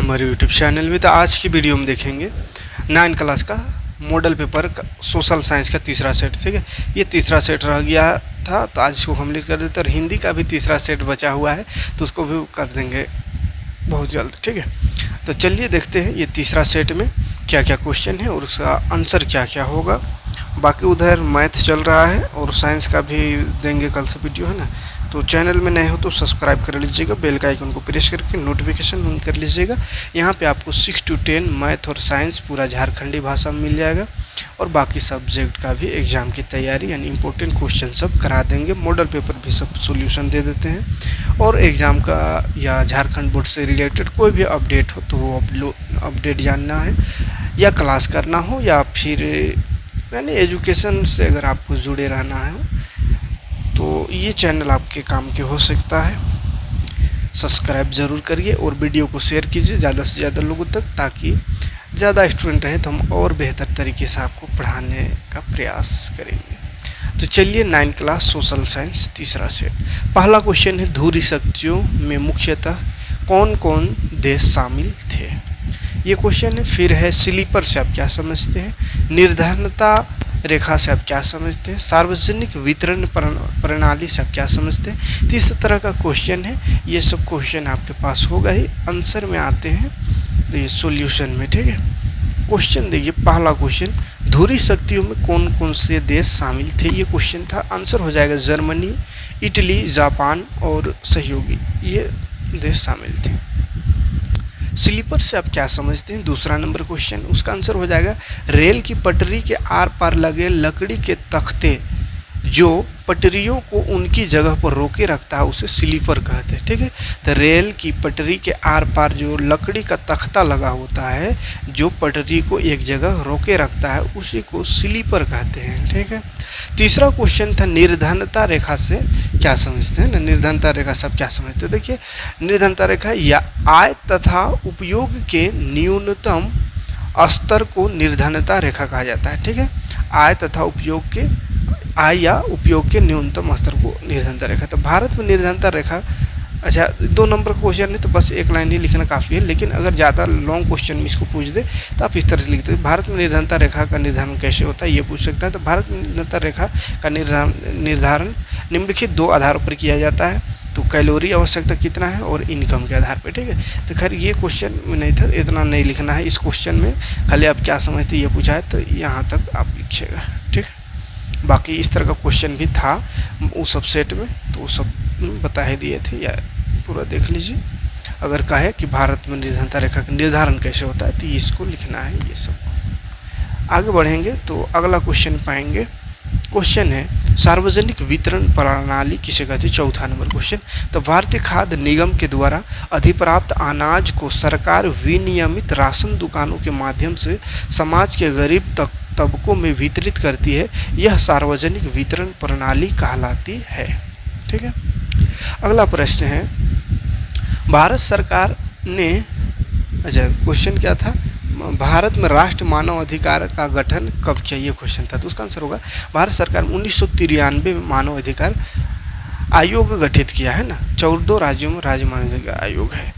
हमारे YouTube channel में। तो आज की वीडियो में देखेंगे 9 क्लास का मॉडल पेपर का सोशल साइंस का तीसरा सेट। ठीक है, ये तीसरा सेट रह गया था तो आज इसको कंप्लीट कर देते हैं। और हिंदी का भी तीसरा सेट बचा हुआ है तो उसको भी कर देंगे बहुत जल्द। ठीक है, तो चलिए देखते हैं ये तीसरा सेट में क्या क्या क्वेश्चन है और उसका आंसर क्या क्या होगा। बाकी उधर मैथ चल रहा है और साइंस का भी देंगे कल से वीडियो, है ना। तो चैनल में नए हो तो सब्सक्राइब कर लीजिएगा, बेल का आइकन को प्रेस करके नोटिफिकेशन ऑन कर लीजिएगा। यहाँ पे आपको 6 to 10 मैथ और साइंस पूरा झारखंडी भाषा में मिल जाएगा और बाकी सब्जेक्ट का भी एग्ज़ाम की तैयारी यानी इंपॉर्टेंट क्वेश्चन सब करा देंगे। मॉडल पेपर भी सब सॉल्यूशन दे देते हैं और एग्ज़ाम का या झारखंड बोर्ड से रिलेटेड कोई भी अपडेट हो तो वो अपडेट जानना है या क्लास करना हो या फिर यानी एजुकेशन से अगर आपको जुड़े रहना है तो ये चैनल आपके काम के हो सकता है। सब्सक्राइब ज़रूर करिए और वीडियो को शेयर कीजिए ज़्यादा से ज़्यादा लोगों तक, ताकि ज़्यादा स्टूडेंट रहे तो हम और बेहतर तरीके से आपको पढ़ाने का प्रयास करेंगे। तो चलिए 9 क्लास सोशल साइंस तीसरा सेट। पहला क्वेश्चन है, धुरी शक्तियों में मुख्यतः कौन कौन देश शामिल थे। ये क्वेश्चन है। फिर है, स्लीपर से आप क्या समझते हैं, निर्धारणता रेखा से आप क्या समझते हैं, सार्वजनिक वितरण प्रणाली से आप क्या समझते हैं। तो इस तरह का क्वेश्चन है, ये सब क्वेश्चन आपके पास होगा ही। आंसर में आते हैं तो ये सॉल्यूशन में। ठीक है, क्वेश्चन देखिए, पहला क्वेश्चन, धुरी शक्तियों में कौन कौन से देश शामिल थे। ये क्वेश्चन था, आंसर हो जाएगा जर्मनी, इटली, जापान और सहयोगी, ये देश शामिल थे। स्लीपर से आप क्या समझते हैं, दूसरा नंबर क्वेश्चन, उसका आंसर हो जाएगा रेल की पटरी के आर पार लगे लकड़ी के तख्ते जो पटरियों को उनकी जगह पर रोके रखता है उसे स्लीपर कहते हैं। ठीक है, तो रेल की पटरी के आर पार जो लकड़ी का तख्ता लगा होता है जो पटरी को एक जगह रोके रखता है उसी को स्लीपर कहते हैं। ठीक है, तीसरा क्वेश्चन था, निर्धारणता रेखा से क्या समझते हैं ना। निर्धारणता रेखा से आप क्या समझते हैं, देखिए निर्धारणता रेखा या आय तथा उपयोग के न्यूनतम स्तर को निर्धारणता रेखा कहा जाता है। ठीक है, आय तथा उपयोग के आय या उपयोग के न्यूनतम स्तर को निर्धारणता रेखा। तो भारत में निर्धारणता रेखा, अच्छा 2 नंबर क्वेश्चन है तो बस एक लाइन ही लिखना काफ़ी है, लेकिन अगर ज़्यादा लॉन्ग क्वेश्चन में इसको पूछ दे तो आप इस तरह से लिखते हैं, भारत में निर्धारणता रेखा का निर्धारण कैसे होता है, ये पूछ सकता है। तो भारत में निर्धारणता रेखा का निर्धारण निम्नलिखित 2 आधारों पर किया जाता है। तो कैलोरी आवश्यकता कितना है और इनकम के आधार पर। ठीक है, तो खैर ये क्वेश्चन में नहीं था, इतना नहीं लिखना है इस क्वेश्चन में, खाली आप क्या समझते ये पूछा है तो यहाँ तक आप लिखिएगा। ठीक है, बाकी इस तरह का क्वेश्चन भी था उस सब सेट में तो वो सब बता ही दिए थे, या पूरा देख लीजिए। अगर कहे कि भारत में निर्धारणता रेखा का निर्धारण कैसे होता है तो इसको लिखना है। ये सब आगे बढ़ेंगे तो अगला क्वेश्चन पाएंगे। क्वेश्चन है, सार्वजनिक वितरण प्रणाली किसे कहती है, चौथा नंबर क्वेश्चन। तो भारतीय खाद्य निगम के द्वारा अधिप्राप्त अनाज को सरकार विनियमित राशन दुकानों के माध्यम से समाज के गरीब तबकों में वितरित करती है, यह सार्वजनिक वितरण प्रणाली कहलाती है। ठीक है, अगला प्रश्न है, भारत सरकार ने, अच्छा क्वेश्चन क्या था, भारत में राष्ट्रीय मानव अधिकार का गठन कब किया, ये क्वेश्चन था। तो उसका आंसर होगा भारत सरकार में 1993 में मानव अधिकार आयोग गठित किया है ना। 14 राज्यों में राज्य मानव अधिकार आयोग है,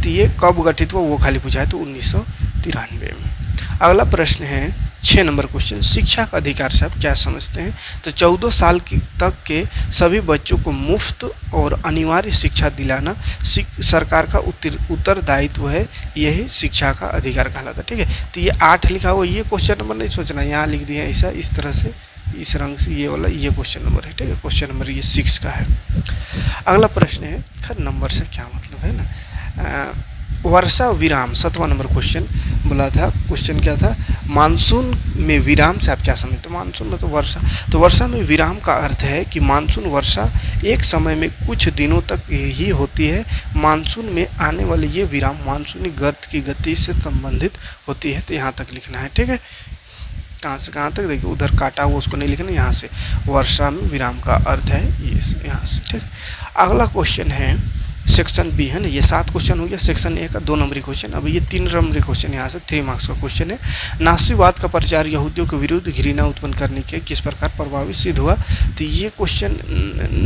तो ये कब गठित हुआ वो खाली पूछा है, तो 1993 में। अगला प्रश्न है 6 नंबर क्वेश्चन, शिक्षा का अधिकार से आप क्या समझते हैं। तो 14 साल तक के सभी बच्चों को मुफ्त और अनिवार्य शिक्षा दिलाना सरकार का उत्तरदायित्व है, यही शिक्षा का अधिकार कहलाता है। ठीक है, तो ये 8 लिखा हुआ, ये क्वेश्चन नंबर नहीं सोचना, यहाँ लिख दिया ऐसा इस तरह से इस रंग से, ये वाला ये क्वेश्चन नंबर है। ठीक है, क्वेश्चन नंबर ये 6 का है। अगला प्रश्न है, खैर नंबर से क्या मतलब है ना, वर्षा विराम 7वां नंबर क्वेश्चन बोला था। क्वेश्चन क्या था, मानसून में विराम से आप क्या समझते हैं। मानसून में तो वर्षा में विराम का अर्थ है कि मानसून वर्षा एक समय में कुछ दिनों तक ही होती है। मानसून में आने वाले ये विराम मानसूनी गर्त की गति से संबंधित होती है। तो यहाँ तक लिखना है। ठीक है, कहाँ से कहाँ तक देखिए, उधर काटा हुआ उसको नहीं लिखना, यहाँ से वर्षा में विराम का अर्थ है ये यहाँ से। ठीक, अगला क्वेश्चन है सेक्शन बी, है ना। ये 7 क्वेश्चन हो गया सेक्शन ए का 2 नंबरी क्वेश्चन। अब ये 3 नंबरी क्वेश्चन यहाँ से 3 मार्क्स का क्वेश्चन है। नास्तिकवाद का प्रचार यहूदियों के विरुद्ध घृणा उत्पन्न करने के किस प्रकार प्रभावित सिद्ध हुआ। तो ये क्वेश्चन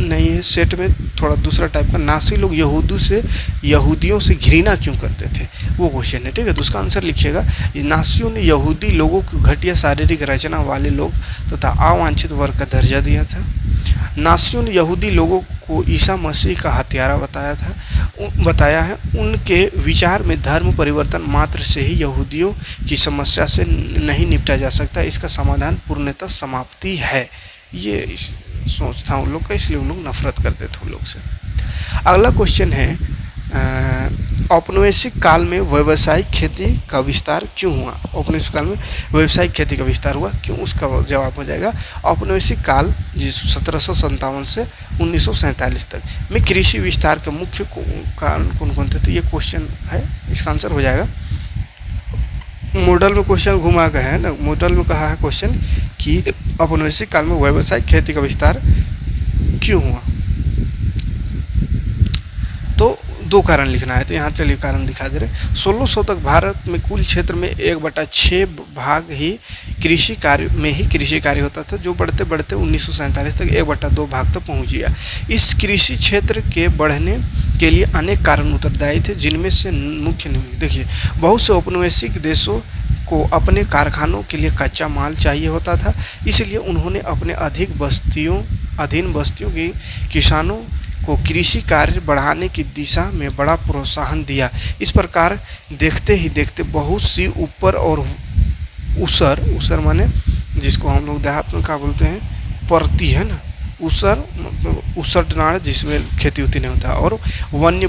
नहीं है सेट में, थोड़ा दूसरा टाइप का। नास्तिक लोग यहूदियों से घृणा क्यों करते थे, वो क्वेश्चन है, ठीक है। तो उसका आंसर लिखिएगा, नासियों ने यहूदी लोगों को घटिया शारीरिक रचना वाले लोग तथा अवांछित वर्ग का दर्जा दिया था। नासियों ने यहूदी लोगों को ईसा मसीह का हत्यारा बताया है। उनके विचार में धर्म परिवर्तन मात्र से ही यहूदियों की समस्या से नहीं निपटा जा सकता, इसका समाधान पूर्णतः समाप्ति है। ये सोच था उन लोग का, इसलिए उन लोग नफरत करते थे उन लोग से। अगला क्वेश्चन है, औपनिवेशिक काल में व्यावसायिक खेती का विस्तार क्यों हुआ? औपनिवेशिक काल में व्यावसायिक खेती का विस्तार हुआ क्यों? उसका जवाब हो जाएगा औपनिवेशिक काल जिस 1757 से 1947 तक में कृषि विस्तार के मुख्य कारण कौन कौन थे? तो ये क्वेश्चन है, इसका आंसर हो जाएगा, मॉडल में क्वेश्चन घुमा गया है ना, मॉडल में कहा है क्वेश्चन कि औपनिवेशिक काल में व्यावसायिक खेती का विस्तार क्यों हुआ? तो 2 कारण लिखना है, तो यहाँ चलिए कारण दिखा दे रहे। 1600 तक भारत में कुल क्षेत्र में 1/6 भाग ही कृषि कार्य होता था, जो बढ़ते बढ़ते 1947 तक 1/2 भाग तक पहुँच गया। इस कृषि क्षेत्र के बढ़ने के लिए अनेक कारण उत्तरदायी थे, जिनमें से मुख्य देखिए, बहुत से औपनिवेशिक देशों को अपने कारखानों के लिए कच्चा माल चाहिए होता था, इसलिए उन्होंने अपने अधीन बस्तियों के किसानों को कृषि कार्य बढ़ाने की दिशा में बड़ा प्रोत्साहन दिया। इस प्रकार देखते ही देखते बहुत सी ऊपर और उसर माने जिसको हम लोग देहात में क्या बोलते हैं, परती है ना, उसर नाड़ जिसमें खेती उती नहीं होता, और वन्य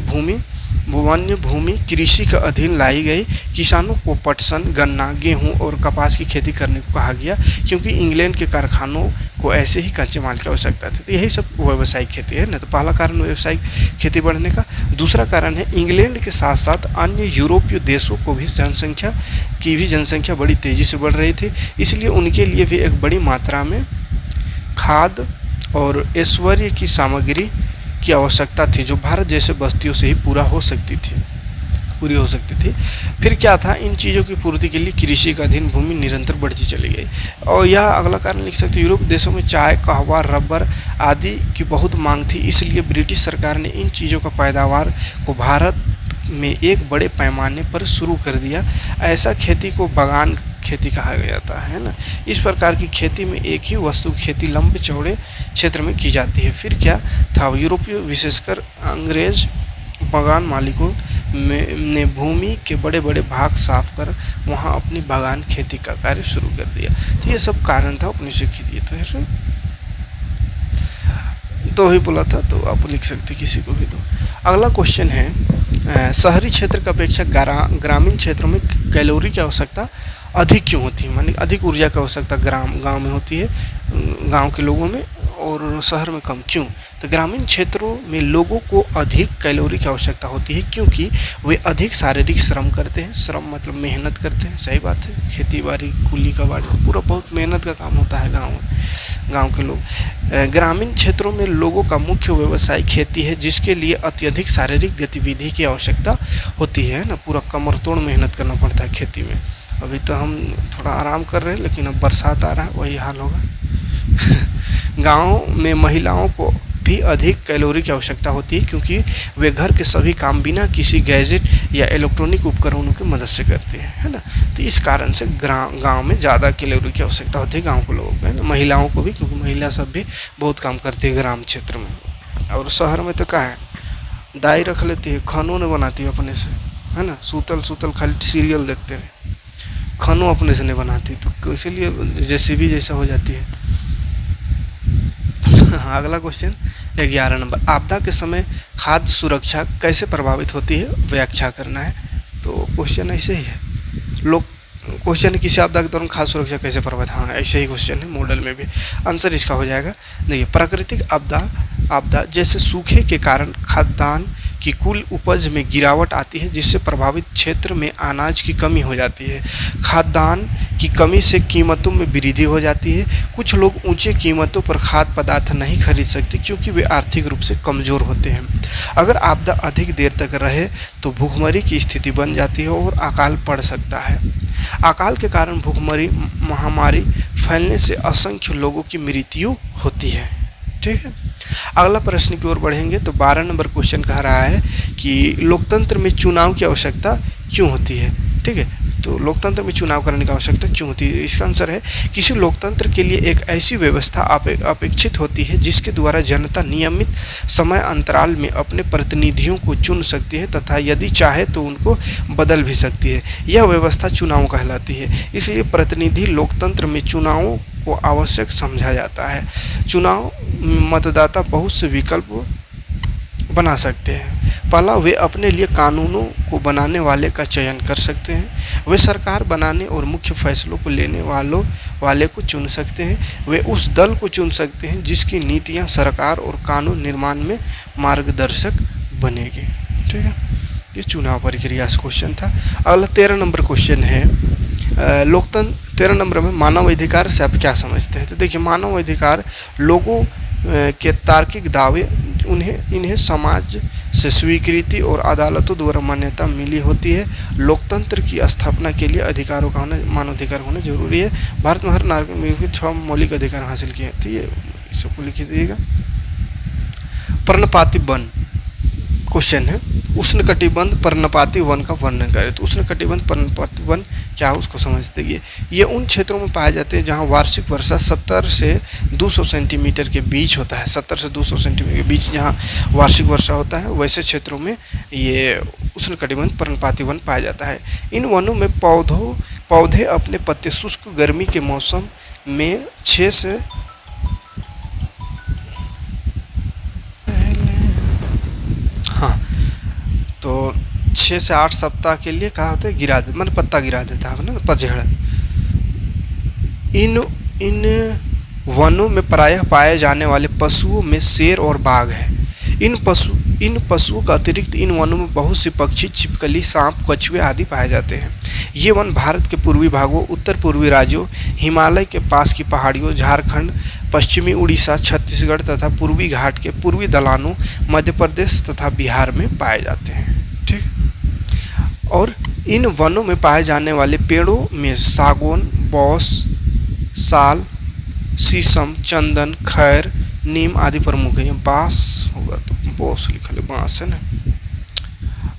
भूमि कृषि के अधीन लाई गई। किसानों को पटसन, गन्ना, गेहूं और कपास की खेती करने को कहा गया, क्योंकि इंग्लैंड के कारखानों को ऐसे ही कच्चे माल की आवश्यकता थी। तो यही सब व्यावसायिक खेती है ना। तो पहला कारण व्यावसायिक खेती बढ़ने का। दूसरा कारण है इंग्लैंड के साथ साथ अन्य यूरोपीय देशों को भी जनसंख्या बड़ी तेज़ी से बढ़ रही थी, इसलिए उनके लिए भी एक बड़ी मात्रा में खाद और ऐश्वर्य की सामग्री की आवश्यकता थी, जो भारत जैसे बस्तियों से ही पूरी हो सकती थी। फिर क्या था, इन चीज़ों की पूर्ति के लिए कृषि का अधीन भूमि निरंतर बढ़ती चली गई। और यह अगला कारण लिख सकते, यूरोप देशों में चाय, कहवा, रबर आदि की बहुत मांग थी, इसलिए ब्रिटिश सरकार ने इन चीज़ों का पैदावार को भारत में एक बड़े पैमाने पर शुरू कर दिया। ऐसा खेती को बागान खेती कहा जाता है ना। इस प्रकार की खेती में एक ही वस्तु की खेती लंबे चौड़े क्षेत्र में की जाती है। फिर क्या था, यूरोपीय विशेषकर अंग्रेज बागान मालिकों ने भूमि के बड़े बड़े भाग साफ कर वहां अपनी बागान खेती का कार्य शुरू कर दिया। तो ये सब कारण था अपनी से खेती। तो ही बोला था, तो आप लिख सकते किसी को भी दो। अगला क्वेश्चन है, शहरी क्षेत्र की अपेक्षा ग्रामीण क्षेत्रों में कैलोरी की आवश्यकता अधिक क्यों होती है? माने अधिक ऊर्जा की आवश्यकता गांव में होती है, गांव के लोगों में, और शहर में कम क्यों? तो ग्रामीण क्षेत्रों में लोगों को अधिक कैलोरी की आवश्यकता होती है, क्योंकि वे अधिक शारीरिक श्रम करते हैं। श्रम मतलब मेहनत करते हैं, सही बात है। खेती बाड़ी, कुली का बाड़ी, पूरा बहुत मेहनत का काम होता है गाँव के लोग। ग्रामीण क्षेत्रों में लोगों का मुख्य व्यवसाय खेती है, जिसके लिए अत्यधिक शारीरिक गतिविधि की आवश्यकता होती है ना। पूरा कमर तोड़ मेहनत करना पड़ता है खेती में। अभी तो हम थोड़ा आराम कर रहे हैं, लेकिन अब बरसात आ रहा है, वही हाल होगा। गाँव में महिलाओं को भी अधिक कैलोरी की आवश्यकता होती है, क्योंकि वे घर के सभी काम बिना किसी गैजेट या इलेक्ट्रॉनिक उपकरणों की मदद से करते हैं, है ना। तो इस कारण से गांव में ज़्यादा कैलोरी की आवश्यकता होती है गांव के लोगों को, है ना। महिलाओं को भी, क्योंकि महिला सब भी बहुत काम करती है ग्राम क्षेत्र में। और शहर में तो क्या है, दाई रख लेती है, खानों ने बनाती है अपने से, है ना। सूतल खाली सीरियल देखते रहे, खानों अपने से नहीं बनाती, तो इसीलिए जेसीबी जैसा हो जाती है। अगला क्वेश्चन 11 नंबर, आपदा के समय खाद्य सुरक्षा कैसे प्रभावित होती है, व्याख्या करना है। तो क्वेश्चन ऐसे ही है, क्वेश्चन किसी आपदा के दौरान खाद्य सुरक्षा कैसे प्रभावित, हाँ ऐसे ही क्वेश्चन है मॉडल में भी। आंसर इसका हो जाएगा, देखिए, प्राकृतिक आपदा जैसे सूखे के कारण खाद्यान्न की कुल उपज में गिरावट आती है, जिससे प्रभावित क्षेत्र में अनाज की कमी हो जाती है। खाद्यान्न की कमी से कीमतों में वृद्धि हो जाती है। कुछ लोग ऊंचे कीमतों पर खाद्य पदार्थ नहीं खरीद सकते, क्योंकि वे आर्थिक रूप से कमज़ोर होते हैं। अगर आपदा अधिक देर तक रहे तो भूखमरी की स्थिति बन जाती है और अकाल पड़ सकता है। अकाल के कारण भूखमरी महामारी फैलने से असंख्य लोगों की मृत्यु होती है। ठीक है, अगला प्रश्न की ओर बढ़ेंगे। तो 12 नंबर क्वेश्चन कह रहा है कि लोकतंत्र में चुनाव की आवश्यकता क्यों होती है? ठीक है, तो लोकतंत्र में चुनाव कराने की आवश्यकता क्यों होती है? इसका आंसर है, किसी लोकतंत्र के लिए एक ऐसी व्यवस्था अपेक्षित होती है जिसके द्वारा जनता नियमित समय अंतराल में अपने प्रतिनिधियों को चुन सकती है तथा यदि चाहे तो उनको बदल भी सकती है। यह व्यवस्था चुनाव कहलाती है। इसलिए प्रतिनिधि लोकतंत्र में चुनावों को आवश्यक समझा जाता है। चुनाव मतदाता बहुत से विकल्प बना सकते हैं। पहला, वे अपने लिए कानूनों को बनाने वाले का चयन कर सकते हैं। वे सरकार बनाने और मुख्य फैसलों को लेने वाले को चुन सकते हैं। वे उस दल को चुन सकते हैं जिसकी नीतियां सरकार और कानून निर्माण में मार्गदर्शक बनेगी। ठीक है, ये चुनाव प्रक्रिया से क्वेश्चन था। अगला 13 नंबर क्वेश्चन है, लोकतंत्र 13 नंबर में मानव अधिकार से आप क्या समझते हैं? तो देखिए, मानव अधिकार लोगों के तार्किक दावे, इन्हें समाज से स्वीकृति और अदालतों द्वारा मान्यता मिली होती है। लोकतंत्र की स्थापना के लिए अधिकारों का होना, मानवाधिकार होना जरूरी है। भारत में हर नागरिक को 6 मौलिक अधिकार हासिल किए। तो ये सबको लिख दीजिएगा। पर्णपाती वन क्वेश्चन है, उष्णकटिबंध पर्णपाती वन का वर्णन करें। तो उष्णकटिबंध पर्णपाती वन क्या है उसको समझ देखिए। ये उन क्षेत्रों में पाए जाते हैं जहाँ वार्षिक वर्षा 70 से 200 सेंटीमीटर के बीच होता है। 70 से 200 सेंटीमीटर के बीच जहाँ वार्षिक वर्षा होता है, वैसे क्षेत्रों में ये उष्णकटिबंध पर्णपाती वन पाया जाता है। इन वनों में पौधे अपने पत्ते शुष्क गर्मी के मौसम में 6 से तो 6 से 8 सप्ताह के लिए कहा होता है गिरा दे, मतलब पत्ता गिरा देता है ना, पतझड़। इन वनों में प्रायः पाए जाने वाले पशुओं में शेर और बाघ है। इन पशुओं का अतिरिक्त इन वनों में बहुत से पक्षी, छिपकली, सांप, कछुए आदि पाए जाते हैं। ये वन भारत के पूर्वी भागों, उत्तर पूर्वी राज्यों, हिमालय के पास की पहाड़ियों, झारखंड, पश्चिमी उड़ीसा, छत्तीसगढ़ तथा पूर्वी घाट के पूर्वी ढलानों, मध्य प्रदेश तथा बिहार में पाए जाते हैं। ठीक, और इन वनों में पाए जाने वाले पेड़ों में सागौन, बौस, साल, शीशम, चंदन, खैर, नीम आदि प्रमुख है। बांस होगा तो बौस लिखा ले, बांस है ना।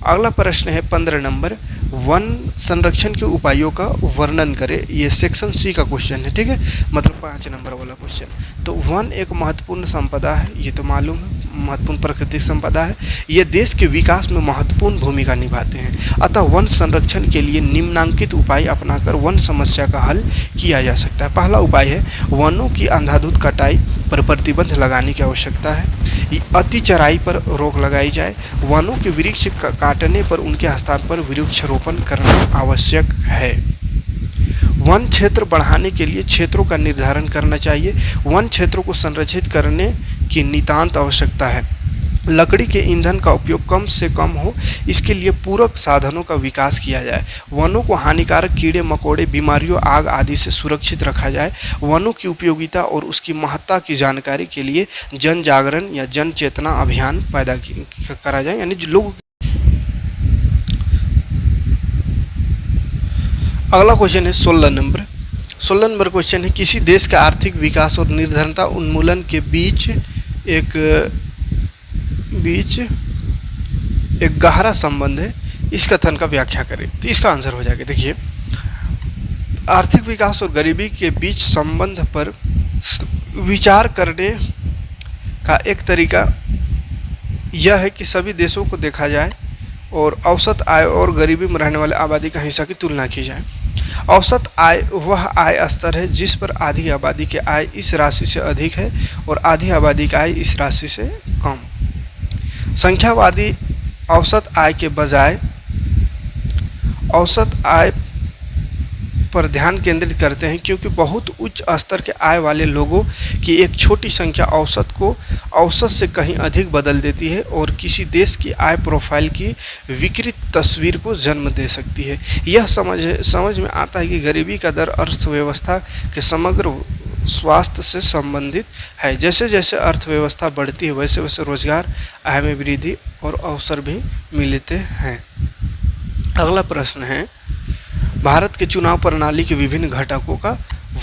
अगला प्रश्न है 15 नंबर, वन संरक्षण के उपायों का वर्णन करें। ये सेक्शन सी का क्वेश्चन है। ठीक है, मतलब 5 नंबर वाला क्वेश्चन। तो वन एक महत्वपूर्ण संपदा है, ये तो मालूम है, महत्वपूर्ण प्राकृतिक संपदा है। ये देश के विकास में महत्वपूर्ण भूमिका निभाते हैं। अतः वन संरक्षण के लिए निम्नांकित उपाय अपनाकर वन समस्या का हल किया जा सकता है। पहला उपाय है, वनों की अंधाधुंध कटाई पर प्रतिबंध लगाने की आवश्यकता है। अति चराई पर रोक लगाई जाए। वनों के वृक्ष काटने पर उनके स्थान पर वृक्षारोपण करना आवश्यक है। वन क्षेत्र बढ़ाने के लिए क्षेत्रों का निर्धारण करना चाहिए। वन क्षेत्रों को संरक्षित करने की नितांत आवश्यकता है। लकड़ी के ईंधन का उपयोग कम से कम हो, इसके लिए पूरक साधनों का विकास किया जाए। वनों को हानिकारक कीड़े मकोड़े, बीमारियों, आग आदि से सुरक्षित रखा जाए। वनों की उपयोगिता और उसकी महत्ता की जानकारी के लिए जन जागरण या जन चेतना अभियान पैदा करा जाए, यानी लोग। अगला क्वेश्चन है 16 नंबर क्वेश्चन है, किसी देश का आर्थिक विकास और निर्धनता उन्मूलन के बीच एक गहरा संबंध है। इस कथन का व्याख्या करें। तो इसका आंसर हो जाएगा, देखिए, आर्थिक विकास और गरीबी के बीच संबंध पर विचार करने का एक तरीका यह है कि सभी देशों को देखा जाए और औसत आय और गरीबी में रहने वाले आबादी का हिस्सा की तुलना की जाए। औसत आय वह आय स्तर है जिस पर आधी आबादी की आय इस राशि से अधिक है और आधी आबादी की आय इस राशि से कम। संख्यावादी औसत आय के बजाय औसत आय पर ध्यान केंद्रित करते हैं, क्योंकि बहुत उच्च स्तर के आय वाले लोगों की एक छोटी संख्या औसत को औसत से कहीं अधिक बदल देती है और किसी देश की आय प्रोफाइल की विकृत तस्वीर को जन्म दे सकती है। यह समझ में आता है कि गरीबी का दर अर्थव्यवस्था के समग्र स्वास्थ्य से संबंधित है। जैसे जैसे अर्थव्यवस्था बढ़ती है वैसे वैसे रोजगार, आय में वृद्धि और अवसर भी मिलते हैं। अगला प्रश्न है, भारत के चुनाव प्रणाली के विभिन्न घटकों का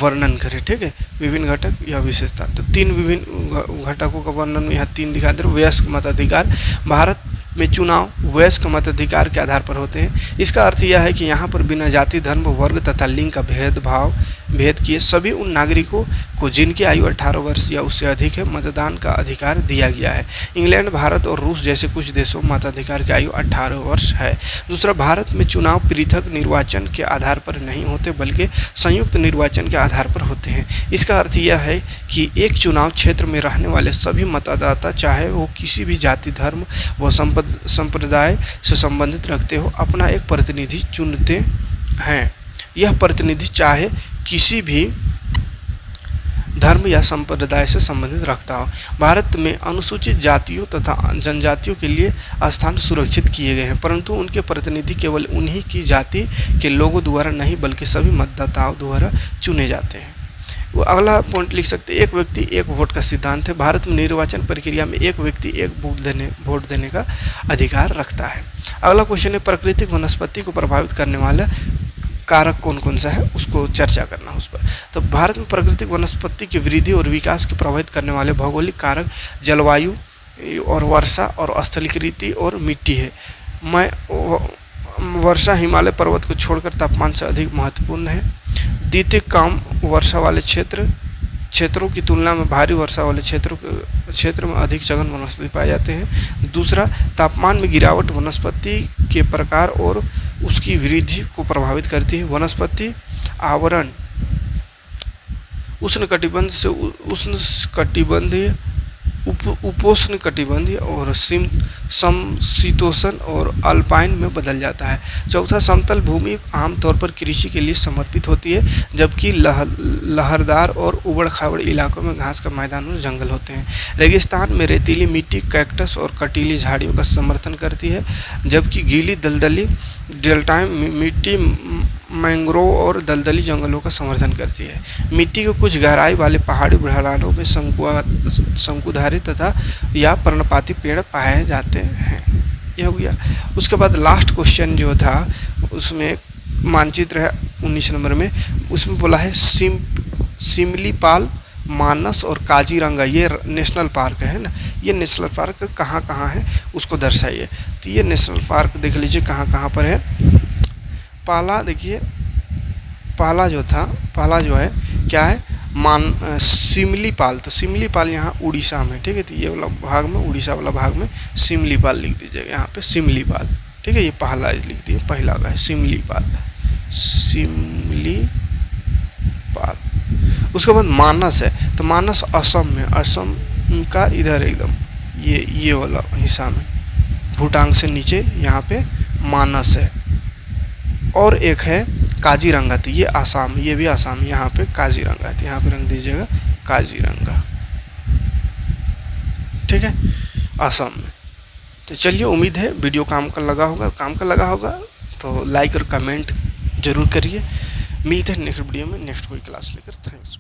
वर्णन करें। ठीक है, विभिन्न घटक या विशेषता। तो 3 विभिन्न घटकों का वर्णन यहाँ 3 दिखा दे रहे। वयस्क मताधिकार, भारत में चुनाव वयस्क मताधिकार के आधार पर होते हैं। इसका अर्थ यह है कि यहाँ पर बिना जाति, धर्म, वर्ग तथा लिंग का भेद किए सभी उन नागरिकों को जिनकी आयु 18 वर्ष या उससे अधिक है मतदान का अधिकार दिया गया है। इंग्लैंड, भारत और रूस जैसे कुछ देशों में मताधिकार की आयु 18 वर्ष है। दूसरा, भारत में चुनाव पृथक निर्वाचन के आधार पर नहीं होते बल्कि संयुक्त निर्वाचन के आधार पर होते हैं। इसका अर्थ यह है कि एक चुनाव क्षेत्र में रहने वाले सभी मतदाता, चाहे वो किसी भी जाति, धर्म व संप्रदाय से संबंधित रखते हो, अपना एक प्रतिनिधि चुनते हैं। यह प्रतिनिधि चाहे किसी भी धर्म या संप्रदाय से संबंधित रखता हो। भारत में अनुसूचित जातियों तथा जनजातियों के लिए स्थान सुरक्षित किए गए हैं, परंतु उनके प्रतिनिधि केवल उन्हीं की जाति के लोगों द्वारा नहीं बल्कि सभी मतदाताओं द्वारा चुने जाते हैं। वो अगला पॉइंट लिख सकते हैं, एक व्यक्ति एक वोट का सिद्धांत है। भारत में निर्वाचन प्रक्रिया में एक व्यक्ति एक वोट देने का अधिकार रखता है। अगला क्वेश्चन है, प्राकृतिक वनस्पति को प्रभावित करने वाला कारक कौन कौन सा है, उसको चर्चा करना उस पर। तो भारत में प्राकृतिक वनस्पति की वृद्धि और विकास को प्रभावित करने वाले भौगोलिक कारक जलवायु और वर्षा और स्थलीकृति और मिट्टी है। वर्षा हिमालय पर्वत को छोड़कर तापमान से अधिक महत्वपूर्ण है। द्वितीय, कम वर्षा वाले क्षेत्रों की तुलना में भारी वर्षा वाले क्षेत्र में अधिक सघन वनस्पति पाए जाते हैं। दूसरा, तापमान में गिरावट वनस्पति के प्रकार और उसकी वृद्धि को प्रभावित करती है। वनस्पति आवरण उष्णकटिबंध से उष्णकटिबंधीय, उपोष्णकटिबंधीय और समशीतोष्ण और अल्पाइन में बदल जाता है। चौथा, समतल भूमि आमतौर पर कृषि के लिए समर्पित होती है, जबकि लहरदार और उबड़-खाबड़ इलाकों में घास का मैदान और जंगल होते हैं। रेगिस्तान में रेतीली मिट्टी कैक्टस और कटीली झाड़ियों का समर्थन करती है, जबकि गीली दलदली डेल्टाई मिट्टी मैंग्रोव और दलदली जंगलों का समर्थन करती है। मिट्टी के कुछ गहराई वाले पहाड़ी ढलानों में शंकुधारी तथा या पर्णपाती पेड़ पाए जाते हैं। यह हो गया। उसके बाद लास्ट क्वेश्चन जो था उसमें मानचित्र है 19 नंबर में, उसमें बोला है सिमलीपाल, मानस और काजीरंगा, ये नेशनल पार्क है ना, ये नेशनल पार्क कहाँ कहाँ है उसको दर्शाइए। तो ये नेशनल पार्क देख लीजिए कहाँ पर है। पहला देखिए, पहला जो है क्या है, सिमलीपाल। तो सिमलीपाल यहाँ उड़ीसा में, ठीक है। तो ये वाला भाग में, उड़ीसा वाला भाग में सिमलीपाल लिख दीजिएगा यहाँ पे, सिमलीपाल, ठीक है। ये पहला लिख दिए, पहला का है सिमलीपाल। उसके बाद मानस है, तो मानस असम में, असम का इधर एकदम ये वाला हिस्सा में, भूटान से नीचे यहाँ पे मानस है। और एक है काजीरंगा, तो ये आसाम, ये भी आसाम, यहाँ पे काजीरंगा, तो यहाँ पे रंग दीजिएगा काजीरंगा, ठीक है, आसाम में। तो चलिए, उम्मीद है वीडियो काम का लगा होगा, तो लाइक और कमेंट जरूर करिए। मिलते हैं नेक्स्ट वीडियो में नेक्स्ट कोई क्लास लेकर। थैंक्स।